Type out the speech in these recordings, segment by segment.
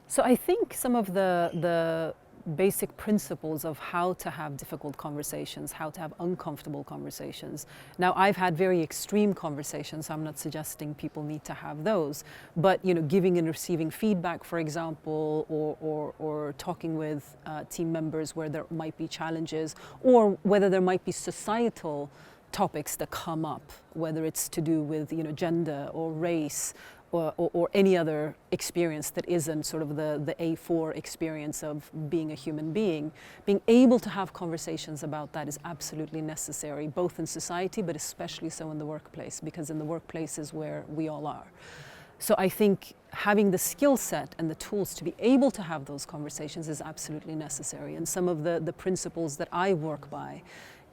So I think some of the basic principles of how to have difficult conversations, how to have uncomfortable conversations. Now, I've had very extreme conversations, so I'm not suggesting people need to have those, but giving and receiving feedback, for example, or talking with team members where there might be challenges, or whether there might be societal topics that come up, whether it's to do with gender or race or any other experience that isn't sort of the A4 experience of being a human being. Being able to have conversations about that is absolutely necessary, both in society, but especially so in the workplace, because in the workplace is where we all are. So I think having the skill set and the tools to be able to have those conversations is absolutely necessary. And some of the principles that I work by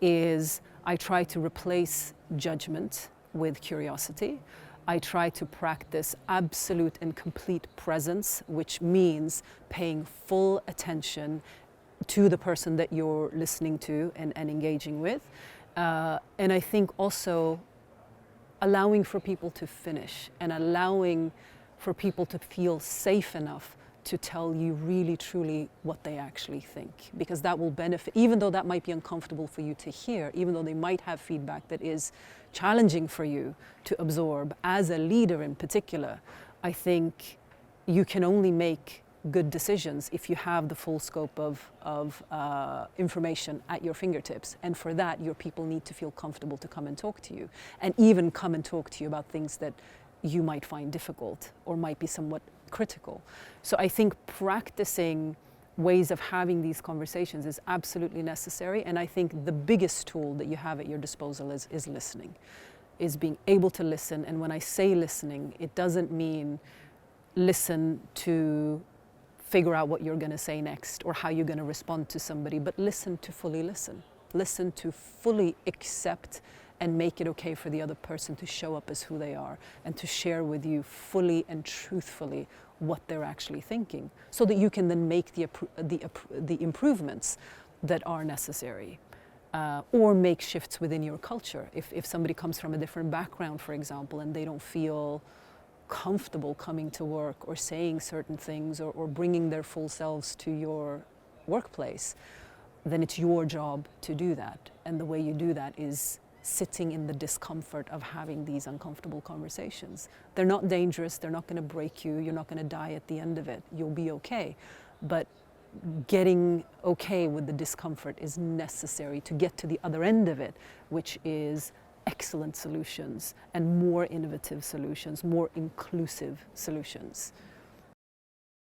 is I try to replace judgment with curiosity. I try to practice absolute and complete presence, which means paying full attention to the person that you're listening to and engaging with. And I think also allowing for people to finish and allowing for people to feel safe enough to tell you really truly what they actually think, because that will benefit, even though that might be uncomfortable for you to hear, even though they might have feedback that is challenging for you to absorb. As a leader in particular, I think you can only make good decisions if you have the full scope of information at your fingertips. And for that, your people need to feel comfortable to come and talk to you, and even come and talk to you about things that you might find difficult or might be somewhat critical. So I think practicing ways of having these conversations is absolutely necessary. And I think the biggest tool that you have at your disposal is listening, is being able to listen. And when I say listening, it doesn't mean listen to figure out what you're going to say next or how you're going to respond to somebody, but listen to fully listen. Listen to fully accept and make it okay for the other person to show up as who they are and to share with you fully and truthfully what they're actually thinking, so that you can then make the improvements that are necessary, or make shifts within your culture. If somebody comes from a different background, for example, and they don't feel comfortable coming to work or saying certain things or bringing their full selves to your workplace, then it's your job to do that. And the way you do that is sitting in the discomfort of having these uncomfortable conversations. They're not dangerous, they're not going to break you, you're not going to die at the end of it, you'll be okay. But getting okay with the discomfort is necessary to get to the other end of it, which is excellent solutions and more innovative solutions, more inclusive solutions.